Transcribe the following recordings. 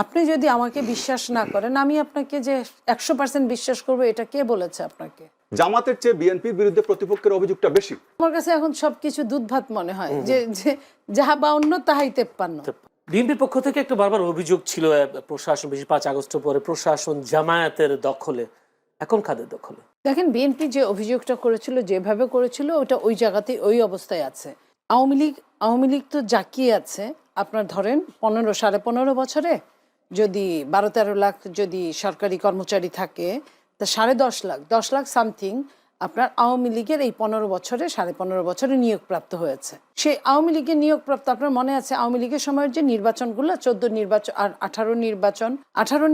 আপনি যদি আমাকে বিশ্বাস না করেন, আমি আপনাকে যে 100% বিশ্বাস করবো, এটা কে বলেছে আপনাকে? জামাতের চেয়ে বিএনপির বিরুদ্ধে প্রতিপক্ষের অভিযোগটা বেশি। আমার কাছে এখন সবকিছু দুধ ভাত মনে হয়, যে যাহা বাউন্ন তাহাই 53। বিএনপির পক্ষ থেকে একটা বারবার অভিযোগ ছিল প্রশাসন, বেশি 5 আগস্ট পরে প্রশাসন জামায়াতের দখলে, এখন কাদের দখলে? দেখেন, বিএনপি যে অভিযোগটা করেছিল, যেভাবে করেছিল, ওটা ওই জায়গাতেই ওই অবস্থায় আছে। আওয়ামী লীগ তো জাকিয়ে আছে। আপনার ধরেন 15-15.5 বছরে যদি 12-13 লাখ যদি সরকারি কর্মচারী থাকে, তা 10.5 লাখ সামথিং আপনার আওয়ামী লীগের এই 15 বছরে 15.5 বছরে নিয়োগপ্রাপ্ত হয়েছে। সেই আওয়ামী লীগের নিয়োগপ্রাপ্ত, আপনার মনে আছে আওয়ামী লীগের সময়ের যে নির্বাচনগুলো, 14 নির্বাচন আর 18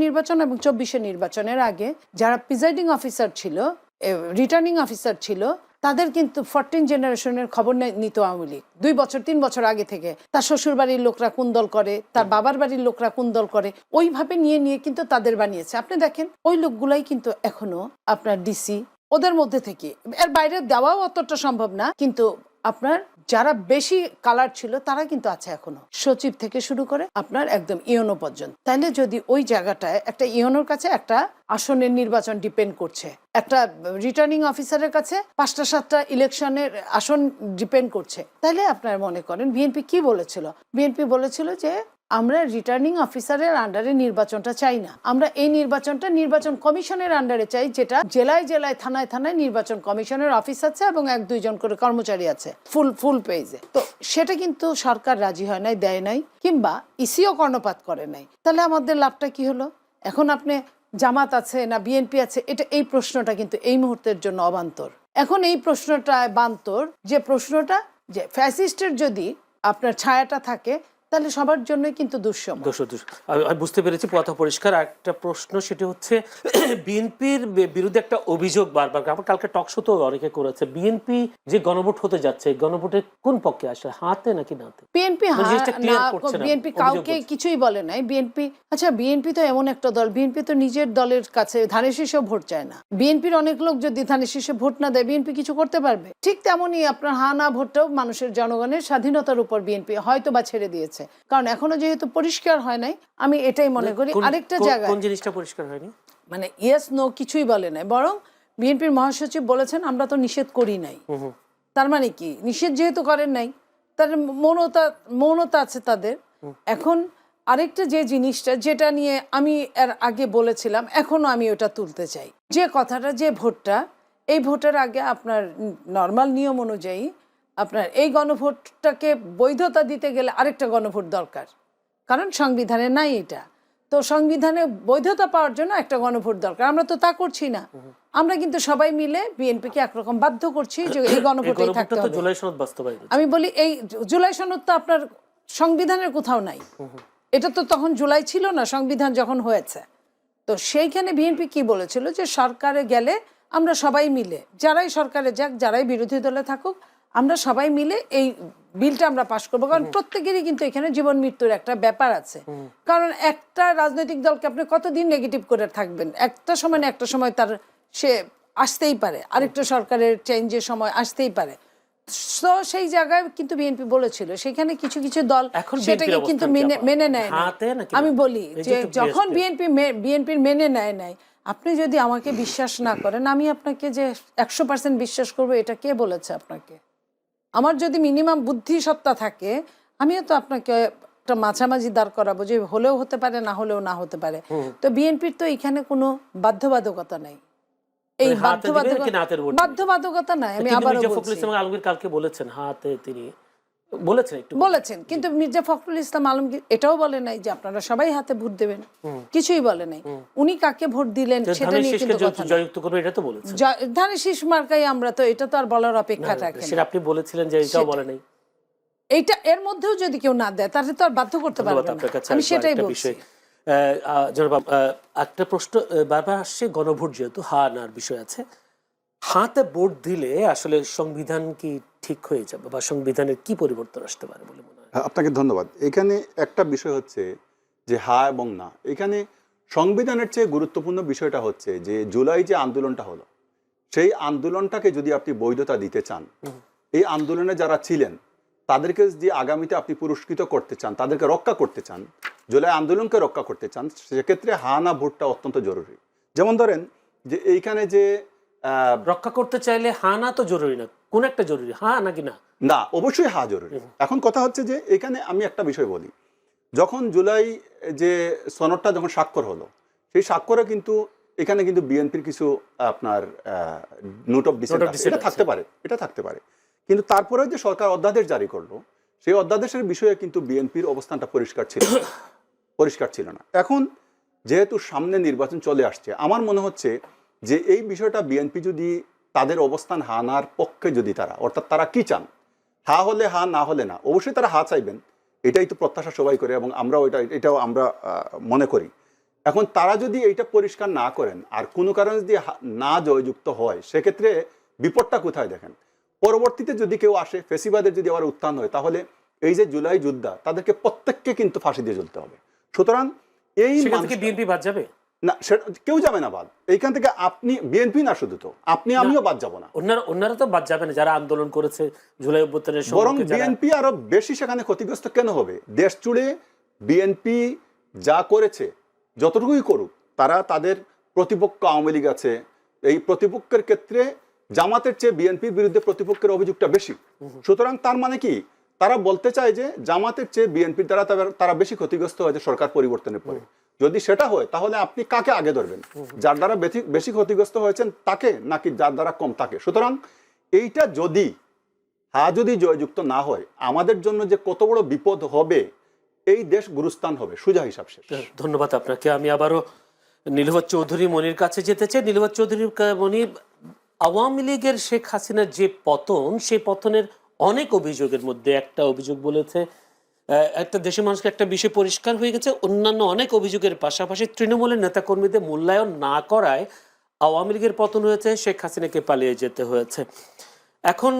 নির্বাচন এবং 24 নির্বাচনের আগে যারা প্রিজাইডিং অফিসার ছিল, রিটার্নিং অফিসার ছিল, তাদের কিন্তু 14 জেনারেশনের খবর নিত আওয়ামী লীগ 2 বছর 3 বছর আগে থেকে। তার শ্বশুর বাড়ির লোকরা কোন দল করে, তার বাবার বাড়ির লোকরা কোন দল করে, ওইভাবে নিয়ে কিন্তু তাদের বানিয়েছে। আপনি দেখেন, ওই লোকগুলাই কিন্তু এখনো আপনার ডিসি, ওদের মধ্যে থেকে, এর বাইরে দেওয়াও অতটা সম্ভব না, কিন্তু আপনার যারা বেশি কালার ছিল তারা কিন্তু আছে এখনো, সচিব থেকে শুরু করে আপনার একদম ইওনো পর্যন্ত। তাইলে যদি ওই জায়গাটায় একটা ইওনোর কাছে একটা আসনের নির্বাচন ডিপেন্ড করছে, একটা রিটার্নিং অফিসারের কাছে 5টা-7টা ইলেকশনের আসন ডিপেন্ড করছে, তাহলে আপনার মনে করেন বিএনপি কি বলেছিল? বিএনপি বলেছিল যে আমরা রিটার্নিং অফিসারের আন্ডারে নির্বাচনটা চাই না, আমরা এই নির্বাচনটা নির্বাচন কমিশনের আন্ডারে চাই, যেটা জেলায় জেলায় থানায় থানায় নির্বাচন কমিশনের অফিস আছে এবং 1-2 জন করে কর্মচারী আছে ফুল পেজে। তো সেটা কিন্তু সরকার রাজি হয় নাই, দেয় নাই, কিংবা ইসিও কর্ণপাত করে নাই। তাহলে আমাদের লাভটা কি হলো? এখন আপনি জামাত আছে না বিএনপি আছে, এই প্রশ্নটা কিন্তু এই মুহূর্তের জন্য অবান্তর। এখন এই প্রশ্নটা বান্তর, যে প্রশ্নটা যে ফ্যাসিস্টের যদি আপনার ছায়াটা থাকে, তাহলে সবার জন্য কিন্তু দুঃসময়। আমি বুঝতে পেরেছি, কথা পরিষ্কার। একটা প্রশ্ন, সেটি হচ্ছে বিএনপির বিরুদ্ধে একটা অভিযোগ বারবার, কালকে টক শো তো অনেকে করেছে, বিএনপি যে গণভোট হতে যাচ্ছে, গণভোটের কোন পক্ষে আসে, হাতে নাকি নাতে? বিএনপি কাউকে কিছুই বলে নাই। বিএনপি তো এমন একটা দল, বিএনপি তো নিজের দলের কাছে ধানের শীষেও ভোট চায় না। বিএনপির অনেক লোক যদি ধানের শীষে ভোট না দেয়, বিএনপি কিছু করতে পারবে? ঠিক তেমনই আপনার হা না ভোটটাও মানুষের, জনগণের স্বাধীনতার উপর বিএনপি হয়তো বা ছেড়ে দিয়েছে, কারণ এখনো যেহেতু পরিষ্কার হয় নাই। আমি এটাই মনে করি। আরেকটা জায়গায় কোন জিনিসটা পরিষ্কার হয়নি, মানে ইয়েস নো কিছুই বলে নাই, বরং বিএনপির মহাসচিব বলেছেন আমরা তো নিষেধ করি নাই। তার মানে কি, নিষেধ যেহেতু করেন নাই, তাদের মৌনতা আছে তাদের। এখন আরেকটা যে জিনিসটা, যেটা নিয়ে আমি এর আগে বলেছিলাম, এখনো আমি ওটা তুলতে চাই, যে কথাটা, যে ভোটটা, এই ভোটের আগে আপনার নর্মাল নিয়ম অনুযায়ী আপনার এই গণভোটটাকে বৈধতা দিতে গেলে আরেকটা গণভোট দরকার, কারণ সংবিধানে নাই এটা। তো সংবিধানে বৈধতা পাওয়ার জন্য একটা গণভোট দরকার, আমরা তো তা করছি না। আমরা কিন্তু সবাই মিলে বিএনপিকে একরকম বাধ্য করছি যে এই গণভোটেই থাকতে হবে। আমি বলি, এই জুলাই সনদ তো আপনার সংবিধানের কোথাও নাই, এটা তো তখন জুলাই ছিল না, সংবিধান যখন হয়েছে। তো সেইখানে বিএনপি কি বলেছিল, যে সরকারে গেলে আমরা সবাই মিলে, যারাই সরকারে যাক, যারাই বিরোধী দলে থাকুক, আমরা সবাই মিলে এই বিলটা আমরা পাশ করবো, কারণ প্রত্যেকেরই কিন্তু এখানে জীবন মৃত্যুর একটা ব্যাপার আছে। কারণ একটা রাজনৈতিক দলকে আপনি কতদিন নেগেটিভ করে থাকবেন? একটা সময় না একটা সময় তার সে আসতেই পারে, আরেকটা সরকারের চেঞ্জের সময় আসতেই পারে। তো সেই জায়গায় কিন্তু বিএনপি বলেছিল, সেখানে কিছু কিছু দল সেটাকে কিন্তু মেনে নেয় না। আমি বলি যে যখন বিএনপির মেনে নেয় নাই, আপনি যদি আমাকে বিশ্বাস না করেন, আমি আপনাকে যে 100% বিশ্বাস করবো, এটা কে বলেছে আপনাকে? আমার যদি মিনিমাম বুদ্ধি সত্তা থাকে, আমিও তো আপনাকে একটা মাঝামাঝি দাঁড় করাবো, যে হলেও হতে পারে, না হলেও না হতে পারে। তো বিএনপির তো এখানে কোনো বাধ্যবাধকতা নাই, এই বাধ্যবাধকতা নাই। আমি আবার আলমগীর কালকে বলেছেন হাতে, তিনি বলেছেন, কিন্তু মির্জা ফখরুল ইসলাম আলমগীর এটাও বলে নাই যে আপনারা সবাই হাতে ভোট দেবেন, কিছুই বলে নাই। উনি কাকে ভোট দিলেন সেটা নিয়ে কিন্তু জয়যুক্ত করবে এটা তো বলেছেন। ধানের শীষ মার্কাই আমরা, তো এটা তো আর বলার অপেক্ষা রাখে না। সেটা আপনি বলেছিলেন যে এটাও বলে নাই। এইটা এর মধ্যেও যদি কেউ না দেয়, তাহলে তো আর বাধ্য করতে পারবে না। আমি সেটাই বলছি। একটা প্রশ্ন বারবার আসছে, গণভোট যেহেতু হা নার বিষয় আছে, হাতে ভোট দিলে আসলে সংবিধান কি ঠিক হয়ে যাবে, বা সংবিধানের কি পরিবর্তন আসতে পারে বলে মনে হয়? আপনাকে ধন্যবাদ। এখানে একটা বিষয় হচ্ছে যে হা এবং না, এখানে সংবিধানের চেয়ে গুরুত্বপূর্ণ বিষয়টা হচ্ছে যে জুলাই যে আন্দোলনটা হলো, সেই আন্দোলনটাকে যদি আপনি বৈধতা দিতে চান, এই আন্দোলনে যারা ছিলেন তাদেরকে যে আগামীতে আপনি পুরস্কৃত করতে চান, তাদেরকে রক্ষা করতে চান, জুলাই আন্দোলনকে রক্ষা করতে চান, সেক্ষেত্রে হা না ভোটটা অত্যন্ত জরুরি। যেমন ধরেন যে এইখানে যে রক্ষা করতে চাইলে হা না তো জরুরি না, কোন একটা জরুরি, হা নাকি না? না, অবশ্যই হা জরুরি। এখন কথা হচ্ছে যে এখানে আমি একটা বিষয় বলি, যখন জুলাই যে সনদটা যখন স্বাক্ষর হলো, সেই স্বাক্ষরে কিন্তু এখানে কিন্তু বিএনপির কিছু আপনার নোট অফ ডিসেন্ট এটা থাকতে পারে, এটা থাকতে পারে, কিন্তু তারপরে যে সরকার অধ্যাদেশ জারি করলো, সেই অধ্যাদেশের বিষয়ে কিন্তু বিএনপির অবস্থানটা পরিষ্কার ছিল না। এখন যেহেতু সামনে নির্বাচন চলে আসছে, আমার মনে হচ্ছে যে এই বিষয়টা বিএনপি যদি তাদের অবস্থান হানার পক্ষে, যদি তারা, অর্থাৎ তারা কি চান, হা হলে হা, না হলে না, অবশ্যই তারা হা চাইবেন, এটাই তো প্রত্যাশা সবাই করে এবং আমরাও এটাও আমরা মনে করি। এখন তারা যদি এইটা পরিষ্কার না করেন আর কোনো কারণে যদি না জয়যুক্ত হয়, সেক্ষেত্রে বিপদটা কোথায় দেখেন, পরবর্তীতে যদি কেউ আসে, ফেসিবাদের যদি আবার উত্থান হয়, তাহলে এই যে জুলাই যোদ্ধা, তাদেরকে প্রত্যেককে কিন্তু ফাঁসি দিয়ে জ্বলতে হবে। সুতরাং এই বিএনপি বাদ যাবে না, কেউ যাবে না বাদ। এইখান থেকে আপনি বিএনপি না, শুধু তো আপনি আমিও বাদ যাব না, অন্যরা তো বাদ যাবে না যারা আন্দোলন করেছে জুলাই অভ্যুত্থানের সময়। বরং বিএনপি আরো বেশি সেখানে ক্ষতিগ্রস্ত কেন হবে? দেশ জুড়ে বিএনপি যা করেছে, যতটুকুই করুক, তারা তাদের প্রতিপক্ষ আওয়ামী লীগ আছে, এই প্রতিপক্ষের ক্ষেত্রে জামাতের চেয়ে বিএনপির বিরুদ্ধে প্রতিপক্ষের অভিযোগটা বেশি। সুতরাং তার মানে কি, তারা বলতে চায় যে জামাতের চেয়ে বিএনপির দ্বারা তারা বেশি ক্ষতিগ্রস্ত হয়েছে সরকার পরিবর্তনের পরে। যদি সেটা হয়, তাহলে আপনি কাকে আগে ধরবেন, যার দ্বারা বেশি ক্ষতিগ্রস্ত হয়েছেন তাকে, নাকি যার দ্বারা কম তাকে? সুতরাং এইটা যদি জয়যুক্ত না হয়, আমাদের জন্য যে কত বড় বিপদ হবে, এই দেশ গুরুস্থান হবে, সুজা হিসাব শেষ। ধন্যবাদ আপনাকে। আমি আবারও নীলুফার চৌধুরী মনির কাছে যেতে চাই। নীলুফার চৌধুরী মনি, আওয়ামী লীগের শেখ হাসিনার যে পতন, সেই পতনের অনেক অভিযোগের মধ্যে একটা অভিযোগ বলেছে, একটা দেশের মানুষকে একটা বিষয় পরিষ্কার হয়ে গেছে, অন্যান্য অনেক অভিযোগের পাশাপাশি তৃণমূলের নেতাকর্মীদের মূল্যায়ন না করায় আওয়ামী লীগের পতন হয়েছে, শেখ হাসিনাকে পালিয়ে যেতে হয়েছে। এখন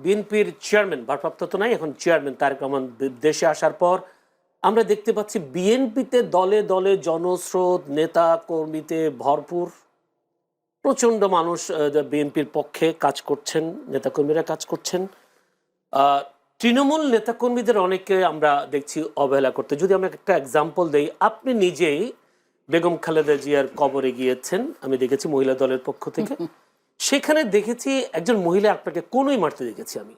বিএনপির চেয়ারম্যান, ভারপ্রাপ্ত তো নাই, এখন চেয়ারম্যান তারেক রহমান দেশে আসার পর আমরা দেখতে পাচ্ছি বিএনপিতে দলে দলে জনস্রোত, নেতা কর্মীতে ভরপুর, প্রচন্ড মানুষ বিএনপির পক্ষে কাজ করছেন, নেতাকর্মীরা কাজ করছেন। তৃণমূল নেতাকর্মীদের অনেকে আমরা দেখছি অবহেলা করতে। যদি আমরা একটা এক্সাম্পল দেই, আপনি নিজেই বেগম খালেদা জিয়ার কবরে গিয়েছেন, আমি দেখেছি মহিলা দলের পক্ষ থেকে, সেখানে দেখেছি একজন মহিলা আপনাকে কোনোই মারতে দেখেছি আমি,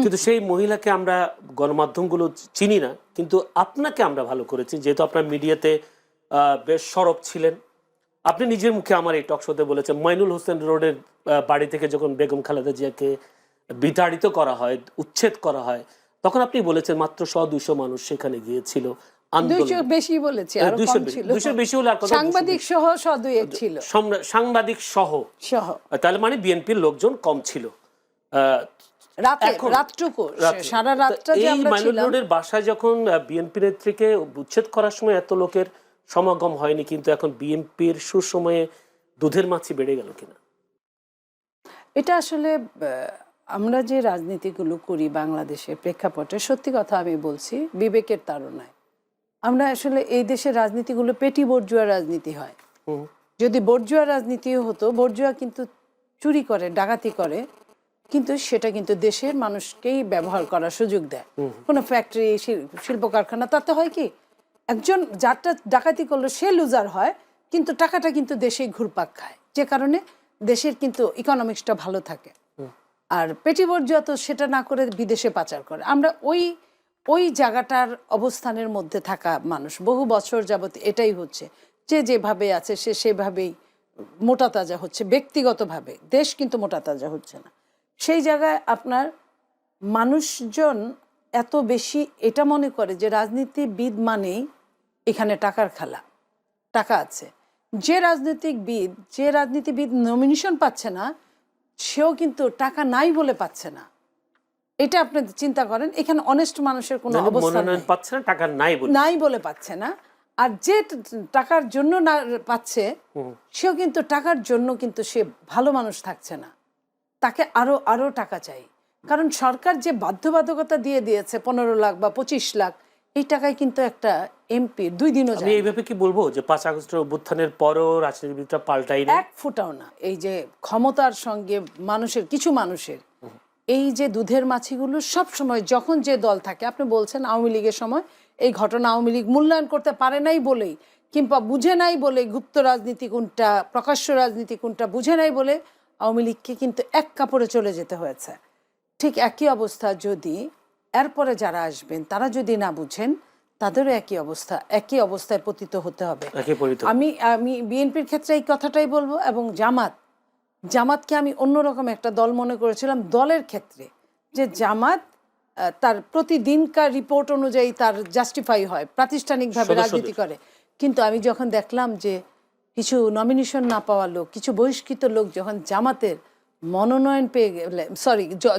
কিন্তু সেই মহিলাকে আমরা গণমাধ্যমগুলো চিনি না, কিন্তু আপনাকে আমরা ভালো করেছি, যেহেতু আপনার মিডিয়াতে বেশ সরব ছিলেন। আপনি নিজের মুখে আমার এই টক শোতে বলেছেন, মইনুল হোসেন রোডের বাড়ি থেকে যখন বেগম খালেদা জিয়াকে বিতাড়িত করা হয়, উচ্ছেদ করা হয়, তখন আপনি বলেছেন মাত্র 100-200 মানুষ সেখানে গিয়েছিল। বেশি বলেছি, আরো কম ছিল, 200 বেশি হলে আর কথা, সাংবাদিক সহ 100-2 ছিল, সাংবাদিক সহ, তাহলে মানে বিএনপির লোকজন কম ছিল। রাতটুকু সারা রাতটা যে আমরা ছিলাম, রোডের বাসায় যখন বিএনপি নেত্রীকে উচ্ছেদ করার সময় এত লোকের সমাগম হয়নি, কিন্তু এখন বিএনপির সুসময়ে দুধের মাছি বেড়ে গেল কিনা? এটা আসলে আমরা যে রাজনীতিগুলো করি বাংলাদেশের প্রেক্ষাপটে, সত্যি কথা আমি বলছি, বিবেকের তাড়নায় আমরা আসলে এই দেশের রাজনীতিগুলো পেটি বর্জুয়া রাজনীতি হয়। যদি বর্জুয়া রাজনীতিও হতো, বর্জুয়া কিন্তু চুরি করে, ডাকাতি করে, কিন্তু সেটা কিন্তু দেশের মানুষকেই ব্যবহার করার সুযোগ দেয়। কোনো ফ্যাক্টরি, শিল্প কারখানা, তাতে হয় কি, একজন যারটা ডাকাতি করলো সে লুজার হয়, কিন্তু টাকাটা কিন্তু দেশে ঘুরপাক খায়, যে কারণে দেশের কিন্তু ইকোনমিক্সটা ভালো থাকে। আর পেটি বর্জুয়া তো সেটা না করে বিদেশে পাচার করে। আমরা ওই জায়গাটার অবস্থানের মধ্যে থাকা মানুষ, বহু বছর যাবত এটাই হচ্ছে, যে যেভাবে আছে সে সেভাবেই মোটা তাজা হচ্ছে ব্যক্তিগতভাবে, দেশ কিন্তু মোটা তাজা হচ্ছে না। সেই জায়গায় আপনার মানুষজন এত বেশি এটা মনে করে যে রাজনীতিবিদ মানেই এখানে টাকার খেলা, টাকা আছে। যে রাজনীতিবিদ নমিনেশন পাচ্ছে না, সেও কিন্তু টাকা নাই বলে পাচ্ছে না। এটা আপনি চিন্তা করেন, এখানে অনেস্ট মানুষের কোনো অবস্থান পাচ্ছে না, টাকা নাই বলে পাচ্ছে না। আর যে টাকার জন্য না পাচ্ছে, সেও কিন্তু টাকার জন্য কিন্তু সে ভালো মানুষ থাকছে না, তাকে আরো টাকা চাই। কারণ সরকার যে বাধ্যবাধকতা দিয়ে দিয়েছে 15 লাখ বা 25 লাখ, এই টাকায় কিন্তু একটা এমপি 2 দিনও যায়। আমি এইভাবে কি বলবো যে 5 আগস্টের অভ্যুত্থানের পরও রাজনীতিবিদরা পাল্টায়নি, এক ফুটাও না। এই যে ক্ষমতার সঙ্গে কিছু মানুষের এই যে দুধের মাছিগুলো সব সময়, যখন যে দল থাকে, আপনি বলছেন আওয়ামী লীগের সময় এই ঘটনা আওয়ামী লীগ মূল্যায়ন করতে পারে নাই বলেই, কিংবা বুঝে নাই বলে, গুপ্ত রাজনীতি কোনটা প্রকাশ্য রাজনীতি কোনটা বুঝে নাই বলে আওয়ামী লীগকে কিন্তু এক কাপড়ে চলে যেতে হয়েছে। ঠিক একই অবস্থা যদি এরপরে যারা আসবেন তারা যদি না বুঝেন, তাদেরও একই অবস্থায় পতিত হতে হবে। আমি বিএনপির ক্ষেত্রে এই কথাটাই বলবো, এবং জামাতকে আমি অন্যরকম একটা দল মনে করেছিলাম দলের ক্ষেত্রে, যে জামাত তার প্রতিদিনকার রিপোর্ট অনুযায়ী তার জাস্টিফাই হয়, প্রাতিষ্ঠানিকভাবে রাজনীতি করে। কিন্তু আমি যখন দেখলাম যে কিছু নমিনেশন না পাওয়া লোক, কিছু বহিষ্কৃত লোক যখন জামাতের মনোনয়ন পেয়ে গেলেন,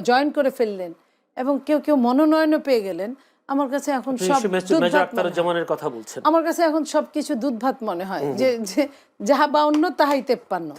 জয়েন করে ফেললেন, এবং কেউ কেউ মনোনয়নও পেয়ে গেলেন, আমার কাছে এখন আমার কাছে এখন সবকিছু দুধ ভাত মনে হয়, যে যাহা বা অন্য তাহাই তেপ্পান্ন।